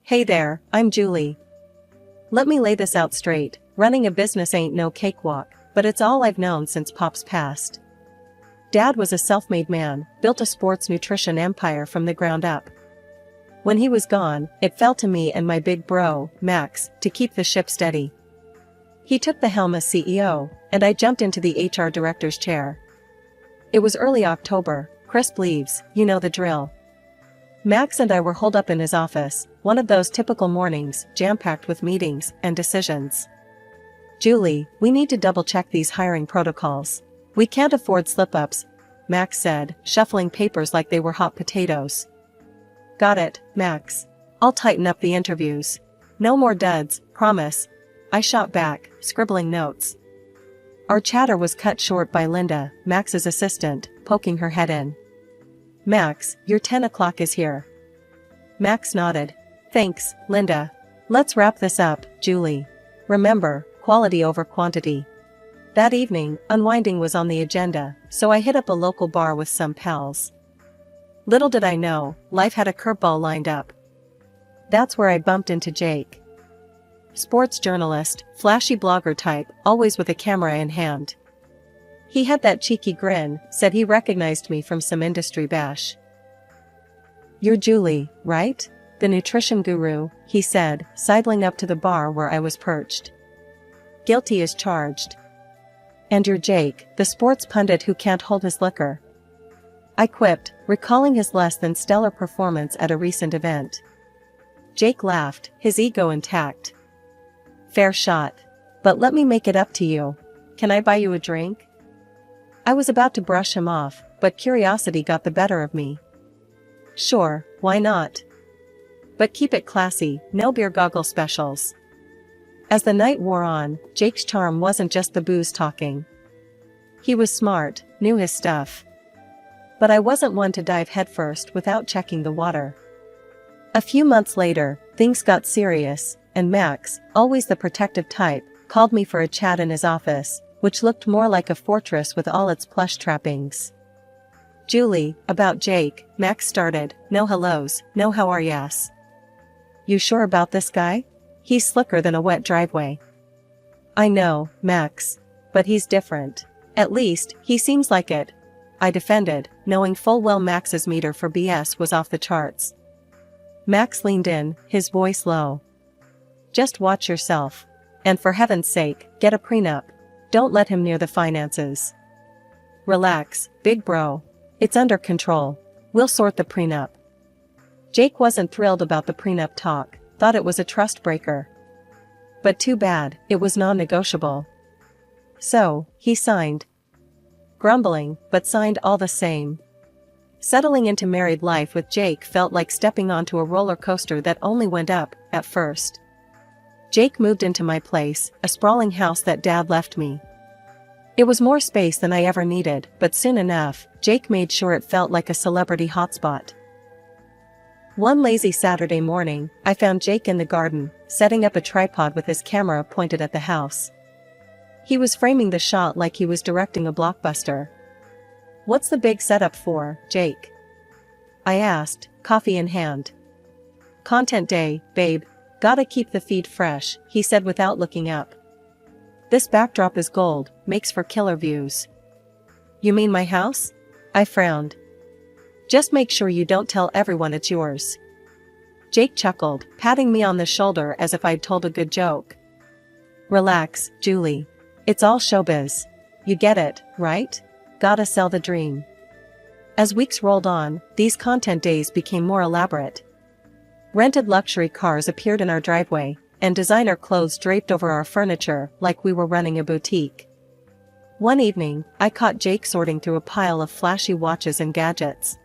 Hey there, I'm Julie. Let me lay this out straight, running a business ain't no cakewalk, but it's all I've known since Pop's passed. Dad was a self-made man, built a sports nutrition empire from the ground up. When he was gone, it fell to me and my big bro, Max, to keep the ship steady. He took the helm as CEO, and I jumped into the HR director's chair. It was early October, crisp leaves, you know the drill. Max and I were holed up in his office, one of those typical mornings, jam-packed with meetings and decisions. Julie, we need to double-check these hiring protocols. We can't afford slip-ups, Max said, shuffling papers like they were hot potatoes. Got it, Max. I'll tighten up the interviews. No more duds, promise. I shot back, scribbling notes. Our chatter was cut short by Linda, Max's assistant, poking her head in. Max, your 10 o'clock is here. Max nodded. Thanks, Linda. Let's wrap this up, Julie. Remember, quality over quantity. That evening, unwinding was on the agenda, so I hit up a local bar with some pals. Little did I know, life had a curveball lined up. That's where I bumped into Jake. Sports journalist, flashy blogger type, always with a camera in hand. He had that cheeky grin, said he recognized me from some industry bash. You're Julie, right? The nutrition guru, he said, sidling up to the bar where I was perched. Guilty as charged. And you're Jake, the sports pundit who can't hold his liquor. I quipped, recalling his less than stellar performance at a recent event. Jake laughed, his ego intact. Fair shot. But let me make it up to you. Can I buy you a drink? I was about to brush him off, but curiosity got the better of me. Sure, why not? But keep it classy, no beer goggle specials. As the night wore on, Jake's charm wasn't just the booze talking. He was smart, knew his stuff. But I wasn't one to dive headfirst without checking the water. A few months later, things got serious, and Max, always the protective type, called me for a chat in his office, which looked more like a fortress with all its plush trappings. Julie, about Jake, Max started, no hellos, no how are yas. You sure about this guy? He's slicker than a wet driveway. I know, Max. But he's different. At least, he seems like it. I defended, knowing full well Max's meter for BS was off the charts. Max leaned in, his voice low. Just watch yourself. And for heaven's sake, get a prenup. Don't let him near the finances. Relax, big bro. It's under control. We'll sort the prenup. Jake wasn't thrilled about the prenup talk, thought it was a trust breaker. But too bad, it was non-negotiable. So, he signed. Grumbling, but signed all the same. Settling into married life with Jake felt like stepping onto a roller coaster that only went up, at first. Jake moved into my place, a sprawling house that Dad left me. It was more space than I ever needed, but soon enough, Jake made sure it felt like a celebrity hotspot. One lazy Saturday morning, I found Jake in the garden, setting up a tripod with his camera pointed at the house. He was framing the shot like he was directing a blockbuster. What's the big setup for, Jake? I asked, coffee in hand. Content day, babe. Gotta keep the feed fresh, he said without looking up. This backdrop is gold, makes for killer views. You mean my house? I frowned. Just make sure you don't tell everyone it's yours. Jake chuckled, patting me on the shoulder as if I'd told a good joke. Relax, Julie. It's all showbiz. You get it, right? Gotta sell the dream. As weeks rolled on, these content days became more elaborate. Rented luxury cars appeared in our driveway, and designer clothes draped over our furniture like we were running a boutique. One evening, I caught Jake sorting through a pile of flashy watches and gadgets.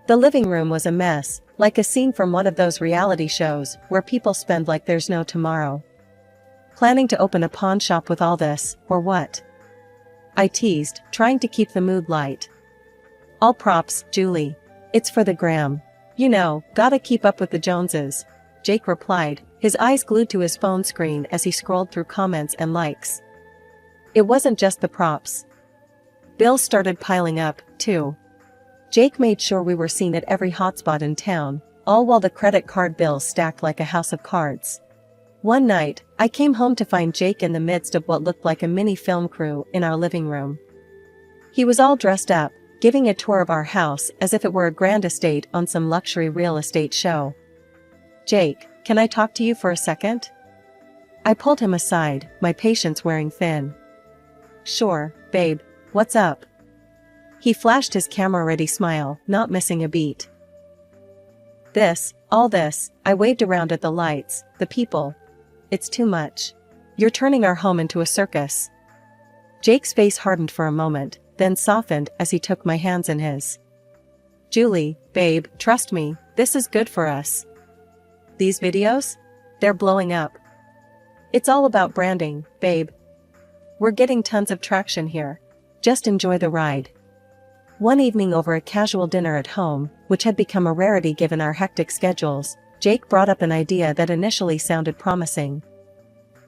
The living room was a mess, like a scene from one of those reality shows where people spend like there's no tomorrow. Planning to open a pawn shop with all this, or what? I teased, trying to keep the mood light. All props, Julie. It's for the gram. You know, gotta keep up with the Joneses, Jake replied, his eyes glued to his phone screen as he scrolled through comments and likes. It wasn't just the props. Bills started piling up, too. Jake made sure we were seen at every hotspot in town, all while the credit card bills stacked like a house of cards. One night, I came home to find Jake in the midst of what looked like a mini film crew in our living room. He was all dressed up, giving a tour of our house as if it were a grand estate on some luxury real estate show. "Jake, can I talk to you for a second?" I pulled him aside, my patience wearing thin. "Sure, babe, what's up?" He flashed his camera-ready smile, not missing a beat. All this, I waved around at the lights, the people. "It's too much. You're turning our home into a circus." Jake's face hardened for a moment, then softened as he took my hands in his. "Julie, babe, trust me, this is good for us. These videos? They're blowing up. It's all about branding, babe. We're getting tons of traction here. Just enjoy the ride." One evening over a casual dinner at home, which had become a rarity given our hectic schedules, Jake brought up an idea that initially sounded promising.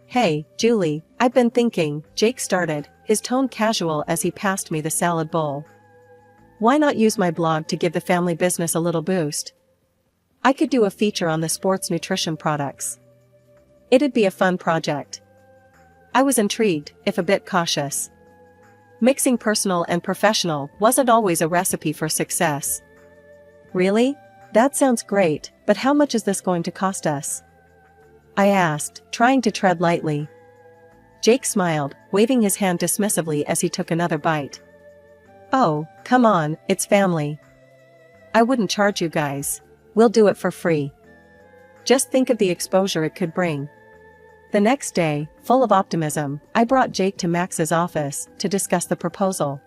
"Hey, Julie, I've been thinking," Jake started, his tone casual as he passed me the salad bowl. "Why not use my blog to give the family business a little boost? I could do a feature on the sports nutrition products. It'd be a fun project." I was intrigued, if a bit cautious. Mixing personal and professional wasn't always a recipe for success. "Really? That sounds great, but how much is this going to cost us?" I asked, trying to tread lightly. Jake smiled, waving his hand dismissively as he took another bite. "Oh, come on, it's family. I wouldn't charge you guys. We'll do it for free. Just think of the exposure it could bring." The next day, full of optimism, I brought Jake to Max's office to discuss the proposal.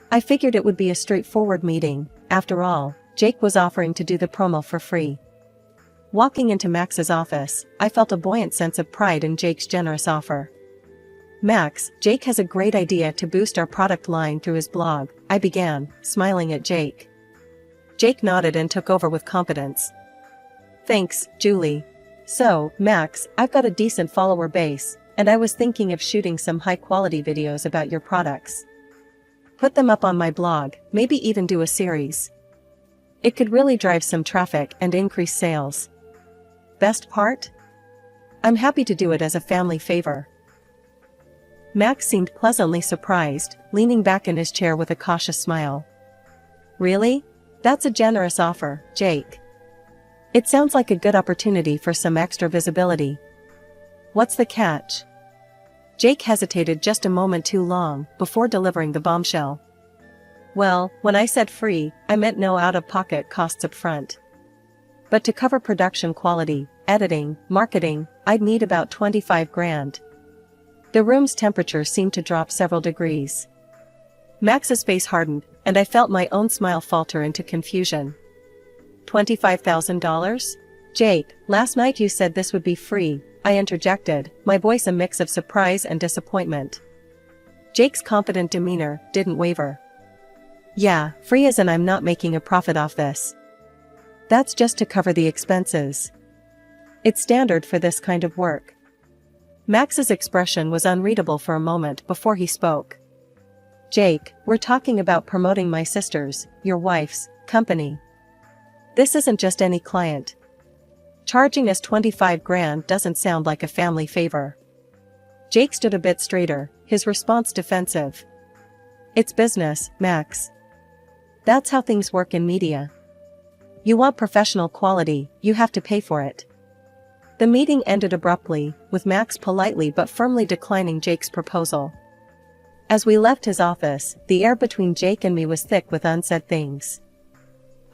I figured it would be a straightforward meeting. After all, Jake was offering to do the promo for free. Walking into Max's office, I felt a buoyant sense of pride in Jake's generous offer. "Max, Jake has a great idea to boost our product line through his blog," I began, smiling at Jake. Jake nodded and took over with confidence. "Thanks, Julie. So, Max, I've got a decent follower base, and I was thinking of shooting some high-quality videos about your products. Put them up on my blog, maybe even do a series. It could really drive some traffic and increase sales. Best part? I'm happy to do it as a family favor." Max seemed pleasantly surprised, leaning back in his chair with a cautious smile. "Really? That's a generous offer, Jake. It sounds like a good opportunity for some extra visibility. What's the catch?" Jake hesitated just a moment too long before delivering the bombshell. "Well, when I said free, I meant no out-of-pocket costs up front. But to cover production quality, editing, marketing, I'd need about 25 grand. The room's temperature seemed to drop several degrees. Max's face hardened, and I felt my own smile falter into confusion. $25,000? "Jake, last night you said this would be free," I interjected, my voice a mix of surprise and disappointment. Jake's confident demeanor didn't waver. "Yeah, free as in I'm not making a profit off this. That's just to cover the expenses. It's standard for this kind of work." Max's expression was unreadable for a moment before he spoke. "Jake, we're talking about promoting my sister's, your wife's, company. This isn't just any client. Charging us 25 grand doesn't sound like a family favor." Jake stood a bit straighter, his response defensive. "It's business, Max. That's how things work in media. You want professional quality, you have to pay for it." The meeting ended abruptly, with Max politely but firmly declining Jake's proposal. As we left his office, the air between Jake and me was thick with unsaid things.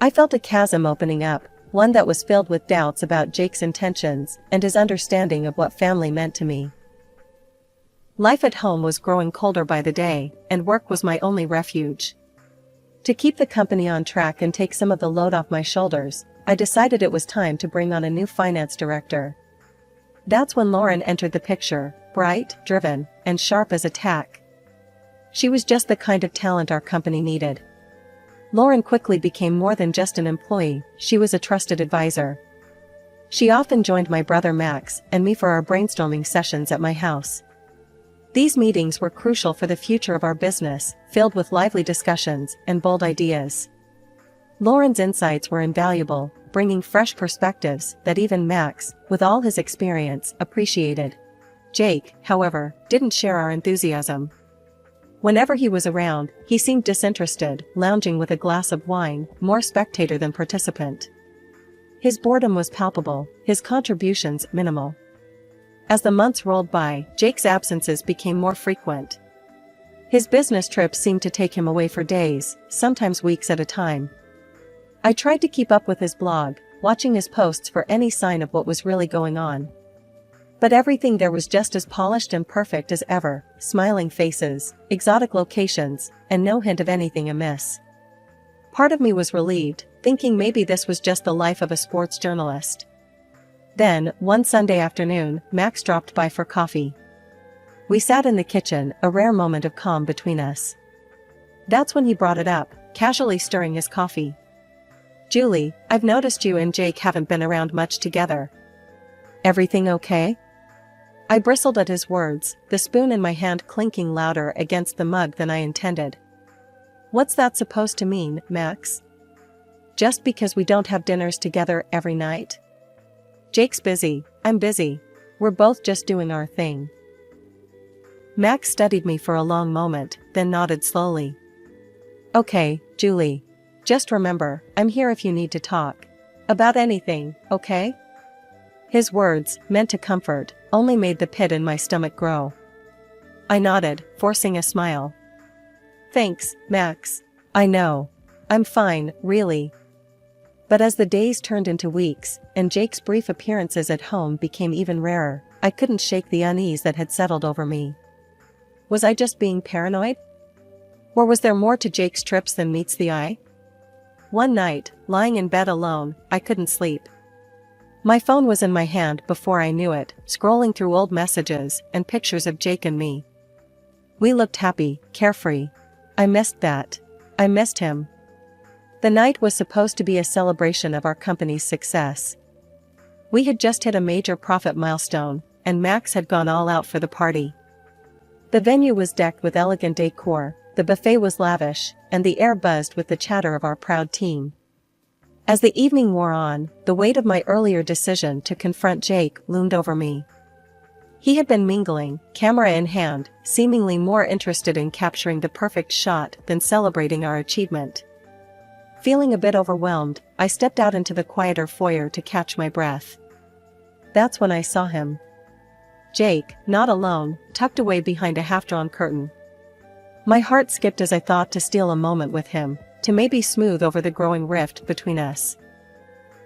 I felt a chasm opening up, one that was filled with doubts about Jake's intentions and his understanding of what family meant to me. Life at home was growing colder by the day, and work was my only refuge. To keep the company on track and take some of the load off my shoulders, I decided it was time to bring on a new finance director. That's when Lauren entered the picture, bright, driven, and sharp as a tack. She was just the kind of talent our company needed. Lauren quickly became more than just an employee, she was a trusted advisor. She often joined my brother Max and me for our brainstorming sessions at my house. These meetings were crucial for the future of our business, filled with lively discussions and bold ideas. Lauren's insights were invaluable, bringing fresh perspectives that even Max, with all his experience, appreciated. Jake, however, didn't share our enthusiasm. Whenever he was around, he seemed disinterested, lounging with a glass of wine, more spectator than participant. His boredom was palpable, his contributions minimal. As the months rolled by, Jake's absences became more frequent. His business trips seemed to take him away for days, sometimes weeks at a time. I tried to keep up with his blog, watching his posts for any sign of what was really going on. But everything there was just as polished and perfect as ever, smiling faces, exotic locations, and no hint of anything amiss. Part of me was relieved, thinking maybe this was just the life of a sports journalist. Then, one Sunday afternoon, Max dropped by for coffee. We sat in the kitchen, a rare moment of calm between us. That's when he brought it up, casually stirring his coffee. "Julie, I've noticed you and Jake haven't been around much together. Everything okay?" I bristled at his words, the spoon in my hand clinking louder against the mug than I intended. "What's that supposed to mean, Max? Just because we don't have dinners together every night? Jake's busy, I'm busy. We're both just doing our thing." Max studied me for a long moment, then nodded slowly. "Okay, Julie. Just remember, I'm here if you need to talk. About anything, okay?" His words, meant to comfort, only made the pit in my stomach grow. I nodded, forcing a smile. "Thanks, Max. I know. I'm fine, really." But as the days turned into weeks, and Jake's brief appearances at home became even rarer, I couldn't shake the unease that had settled over me. Was I just being paranoid? Or was there more to Jake's trips than meets the eye? One night, lying in bed alone, I couldn't sleep. My phone was in my hand before I knew it, scrolling through old messages and pictures of Jake and me. We looked happy, carefree. I missed that. I missed him. The night was supposed to be a celebration of our company's success. We had just hit a major profit milestone, and Max had gone all out for the party. The venue was decked with elegant decor, the buffet was lavish, and the air buzzed with the chatter of our proud team. As the evening wore on, the weight of my earlier decision to confront Jake loomed over me. He had been mingling, camera in hand, seemingly more interested in capturing the perfect shot than celebrating our achievement. Feeling a bit overwhelmed, I stepped out into the quieter foyer to catch my breath. That's when I saw him. Jake, not alone, tucked away behind a half-drawn curtain. My heart skipped as I thought to steal a moment with him, to maybe smooth over the growing rift between us.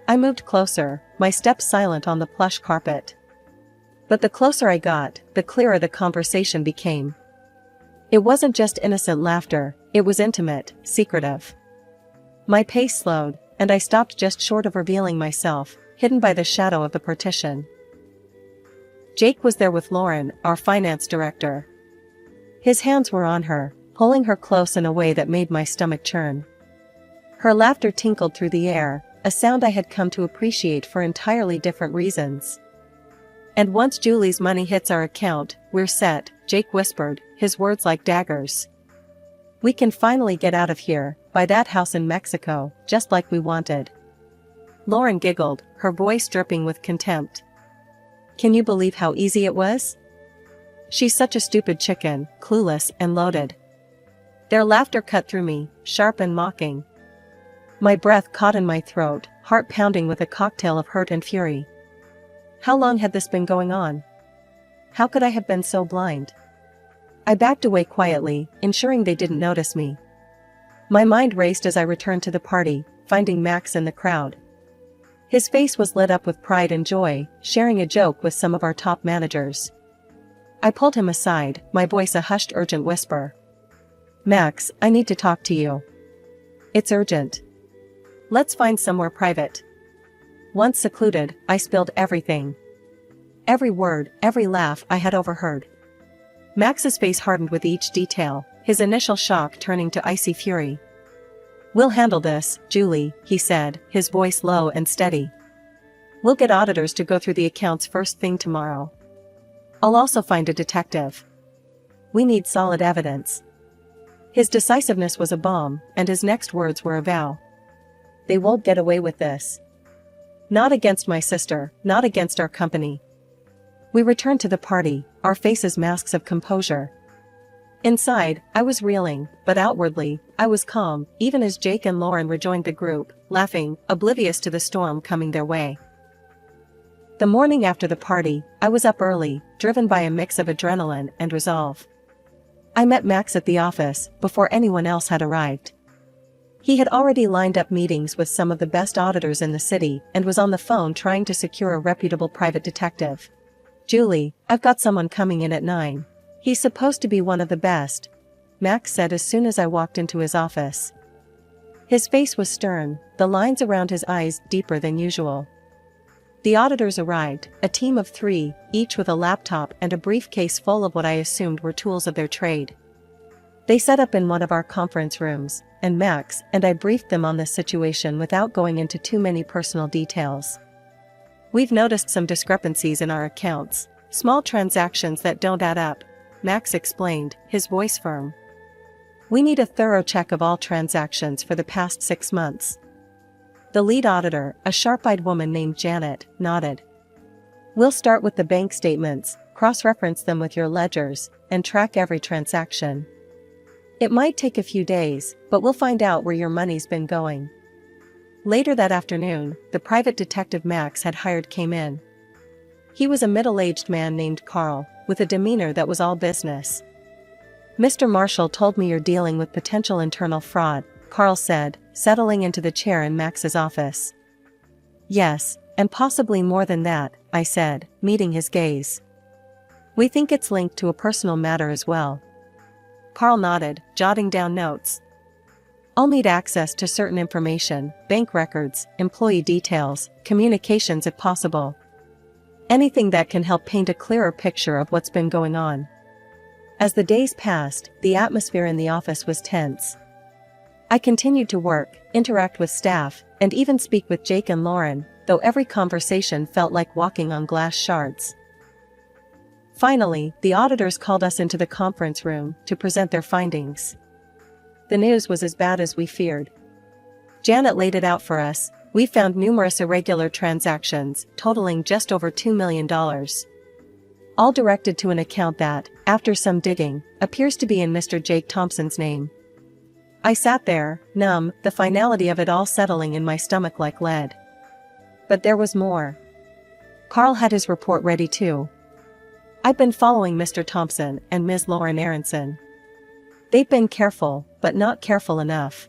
I moved closer, my steps silent on the plush carpet. But the closer I got, the clearer the conversation became. It wasn't just innocent laughter, it was intimate, secretive. My pace slowed, and I stopped just short of revealing myself, hidden by the shadow of the partition. Jake was there with Lauren, our finance director. His hands were on her, pulling her close in a way that made my stomach churn. Her laughter tinkled through the air, a sound I had come to appreciate for entirely different reasons. "And once Julie's money hits our account, we're set," Jake whispered, his words like daggers. "We can finally get out of here, buy that house in Mexico, just like we wanted." Lauren giggled, her voice dripping with contempt. "Can you believe how easy it was? She's such a stupid chicken, clueless and loaded." Their laughter cut through me, sharp and mocking. My breath caught in my throat, heart pounding with a cocktail of hurt and fury. How long had this been going on? How could I have been so blind? I backed away quietly, ensuring they didn't notice me. My mind raced as I returned to the party, finding Max in the crowd. His face was lit up with pride and joy, sharing a joke with some of our top managers. I pulled him aside, my voice a hushed urgent whisper. "Max, I need to talk to you. It's urgent. Let's find somewhere private." Once secluded, I spilled everything. Every word, every laugh I had overheard. Max's face hardened with each detail, his initial shock turning to icy fury. "We'll handle this, Julie," he said, his voice low and steady. "We'll get auditors to go through the accounts first thing tomorrow. I'll also find a detective. We need solid evidence." His decisiveness was a bomb, and his next words were a vow. "They won't get away with this. Not against my sister, not against our company. We returned to the party, our faces masks of composure. Inside, I was reeling, but outwardly, I was calm, even as Jake and Lauren rejoined the group, laughing, oblivious to the storm coming their way. The morning after the party, I was up early, driven by a mix of adrenaline and resolve. I met Max at the office, before anyone else had arrived. He had already lined up meetings with some of the best auditors in the city and was on the phone trying to secure a reputable private detective. "Julie, I've got someone coming in at 9. He's supposed to be one of the best," Max said as soon as I walked into his office. His face was stern, the lines around his eyes deeper than usual. The auditors arrived, a team of 3, each with a laptop and a briefcase full of what I assumed were tools of their trade. They set up in one of our conference rooms, and Max and I briefed them on this situation without going into too many personal details. "We've noticed some discrepancies in our accounts, small transactions that don't add up," Max explained, his voice firm. "We need a thorough check of all transactions for the past 6 months." The lead auditor, a sharp-eyed woman named Janet, nodded. "We'll start with the bank statements, cross-reference them with your ledgers, and track every transaction. It might take a few days, but we'll find out where your money's been going." Later that afternoon, the private detective Max had hired came in. He was a middle-aged man named Carl, with a demeanor that was all business. "Mr. Marshall told me you're dealing with potential internal fraud," Carl said, settling into the chair in Max's office. "Yes, and possibly more than that," I said, meeting his gaze. "We think it's linked to a personal matter as well." Carl nodded, jotting down notes. "I'll need access to certain information, bank records, employee details, communications if possible. Anything that can help paint a clearer picture of what's been going on." As the days passed, the atmosphere in the office was tense. I continued to work, interact with staff, and even speak with Jake and Lauren, though every conversation felt like walking on glass shards. Finally, the auditors called us into the conference room to present their findings. The news was as bad as we feared. Janet laid it out for us. We found numerous irregular transactions, totaling just over $2 million. All directed to an account that, after some digging, appears to be in Mr. Jake Thompson's name. I sat there, numb, the finality of it all settling in my stomach like lead. But there was more. Carl had his report ready too. "I've been following Mr. Thompson and Ms. Lauren Aronson. They've been careful, but not careful enough.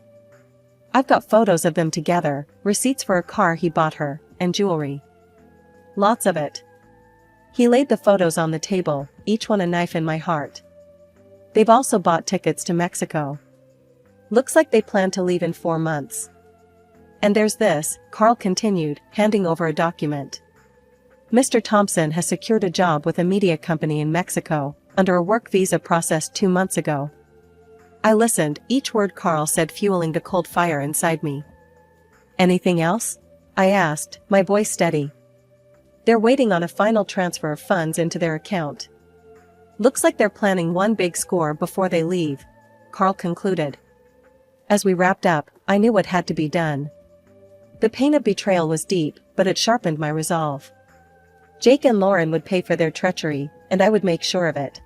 I've got photos of them together, receipts for a car he bought her, and jewelry. Lots of it." He laid the photos on the table, each one a knife in my heart. "They've also bought tickets to Mexico. Looks like they plan to leave in 4 months. And there's this," Carl continued, handing over a document. "Mr. Thompson has secured a job with a media company in Mexico, under a work visa processed 2 months ago." I listened, each word Carl said fueling the cold fire inside me. "Anything else?" I asked, my voice steady. "They're waiting on a final transfer of funds into their account. Looks like they're planning one big score before they leave," Carl concluded. As we wrapped up, I knew what had to be done. The pain of betrayal was deep, but it sharpened my resolve. Jake and Lauren would pay for their treachery, and I would make sure of it.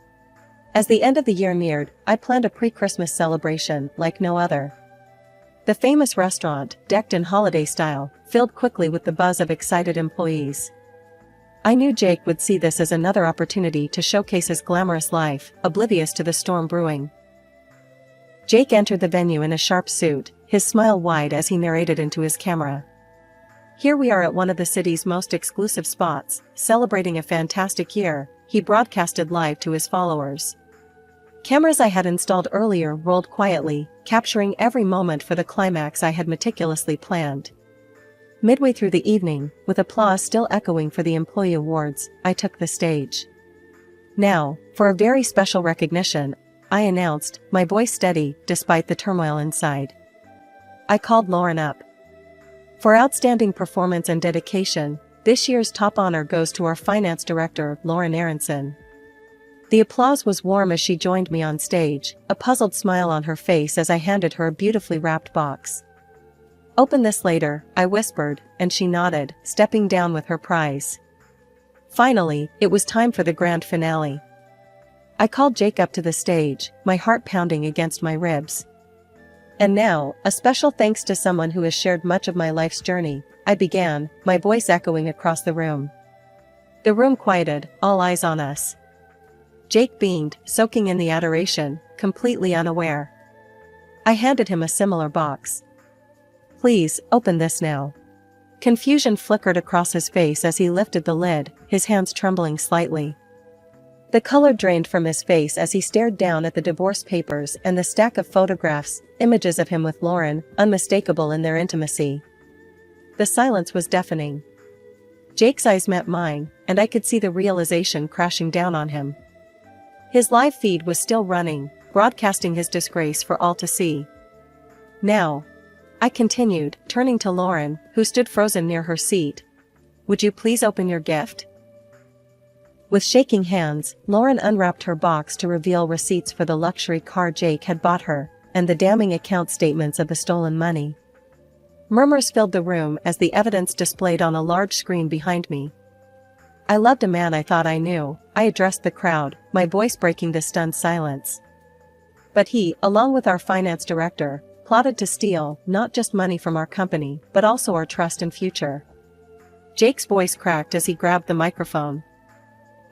As the end of the year neared, I planned a pre-Christmas celebration like no other. The famous restaurant, decked in holiday style, filled quickly with the buzz of excited employees. I knew Jake would see this as another opportunity to showcase his glamorous life, oblivious to the storm brewing. Jake entered the venue in a sharp suit, his smile wide as he narrated into his camera. "Here we are at one of the city's most exclusive spots, celebrating a fantastic year," he broadcasted live to his followers. Cameras I had installed earlier rolled quietly, capturing every moment for the climax I had meticulously planned. Midway through the evening, with applause still echoing for the employee awards, I took the stage. "Now, for a very special recognition," I announced, my voice steady, despite the turmoil inside. I called Lauren up. "For outstanding performance and dedication, this year's top honor goes to our finance director, Lauren Aronson." The applause was warm as she joined me on stage, a puzzled smile on her face as I handed her a beautifully wrapped box. Open this later, I whispered, and she nodded, stepping down with her prize. Finally, it was time for the grand finale. I called Jake up to the stage, my heart pounding against my ribs. And now, a special thanks to someone who has shared much of my life's journey, I began, my voice echoing across the room. The room quieted, all eyes on us. Jake beamed, soaking in the adoration, completely unaware. I handed him a similar box. Please, open this now. Confusion flickered across his face as he lifted the lid, his hands trembling slightly. The color drained from his face as he stared down at the divorce papers and the stack of photographs, images of him with Lauren, unmistakable in their intimacy. The silence was deafening. Jake's eyes met mine, and I could see the realization crashing down on him. His live feed was still running, broadcasting his disgrace for all to see. Now, I continued, turning to Lauren, who stood frozen near her seat. Would you please open your gift? With shaking hands, Lauren unwrapped her box to reveal receipts for the luxury car Jake had bought her, and the damning account statements of the stolen money. Murmurs filled the room as the evidence displayed on a large screen behind me. I loved a man I thought I knew, I addressed the crowd, my voice breaking the stunned silence. But he, along with our finance director, plotted to steal not just money from our company, but also our trust and future. Jake's voice cracked as he grabbed the microphone.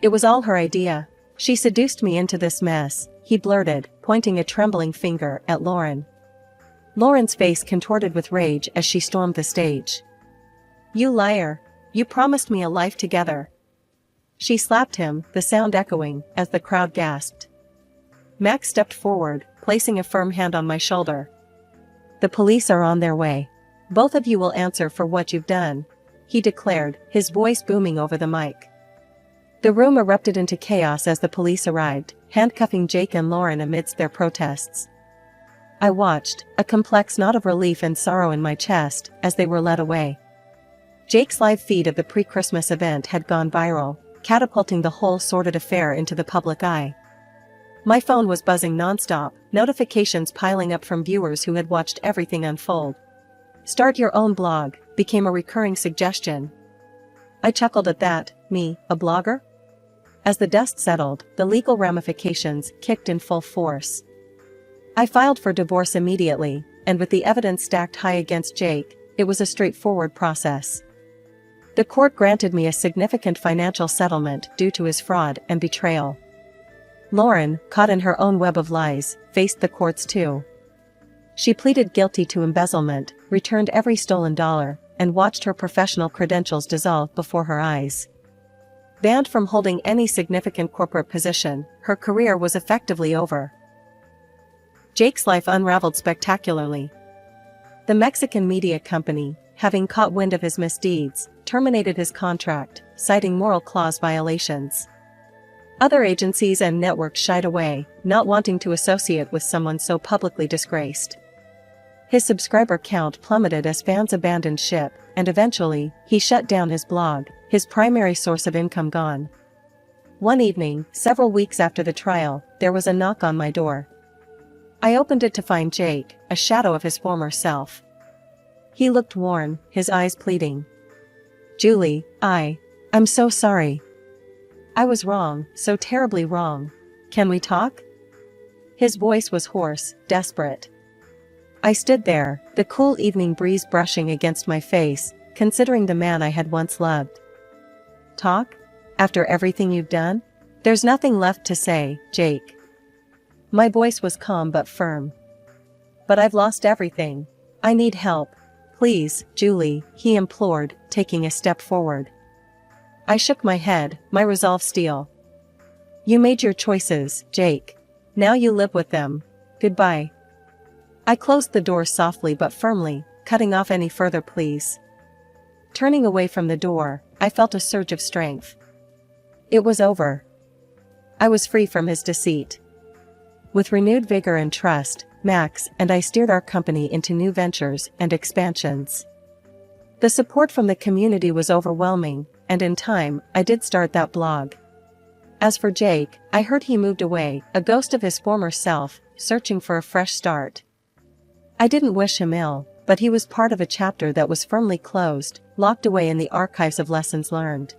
It was all her idea. She seduced me into this mess, he blurted, pointing a trembling finger at Lauren. Lauren's face contorted with rage as she stormed the stage. You liar! You promised me a life together. She slapped him, the sound echoing, as the crowd gasped. Max stepped forward, placing a firm hand on my shoulder. The police are on their way. Both of you will answer for what you've done, he declared, his voice booming over the mic. The room erupted into chaos as the police arrived, handcuffing Jake and Lauren amidst their protests. I watched, a complex knot of relief and sorrow in my chest, as they were led away. Jake's live feed of the pre-Christmas event had gone viral, catapulting the whole sordid affair into the public eye. My phone was buzzing nonstop, notifications piling up from viewers who had watched everything unfold. Start your own blog became a recurring suggestion. I chuckled at that, me, a blogger? As the dust settled, the legal ramifications kicked in full force. I filed for divorce immediately, and with the evidence stacked high against Jake, it was a straightforward process. The court granted me a significant financial settlement due to his fraud and betrayal. Lauren, caught in her own web of lies, faced the courts too. She pleaded guilty to embezzlement, returned every stolen dollar, and watched her professional credentials dissolve before her eyes. Banned from holding any significant corporate position, her career was effectively over. Jake's life unraveled spectacularly. The Mexican media company, having caught wind of his misdeeds, terminated his contract, citing moral clause violations. Other agencies and networks shied away, not wanting to associate with someone so publicly disgraced. His subscriber count plummeted as fans abandoned ship, and eventually, he shut down his blog, his primary source of income gone. One evening, several weeks after the trial, there was a knock on my door. I opened it to find Jake, a shadow of his former self. He looked worn, his eyes pleading. Julie, I'm so sorry. I was wrong, so terribly wrong. Can we talk? His voice was hoarse, desperate. I stood there, the cool evening breeze brushing against my face, considering the man I had once loved. Talk? After everything you've done? There's nothing left to say, Jake. My voice was calm but firm. But I've lost everything. I need help. Please, Julie, he implored, taking a step forward. I shook my head, my resolve steel. You made your choices, Jake. Now you live with them. Goodbye. I closed the door softly but firmly, cutting off any further pleas. Turning away from the door, I felt a surge of strength. It was over. I was free from his deceit. With renewed vigor and trust, Max and I steered our company into new ventures and expansions. The support from the community was overwhelming, and in time, I did start that blog. As for Jake, I heard he moved away, a ghost of his former self, searching for a fresh start. I didn't wish him ill, but he was part of a chapter that was firmly closed, locked away in the archives of lessons learned.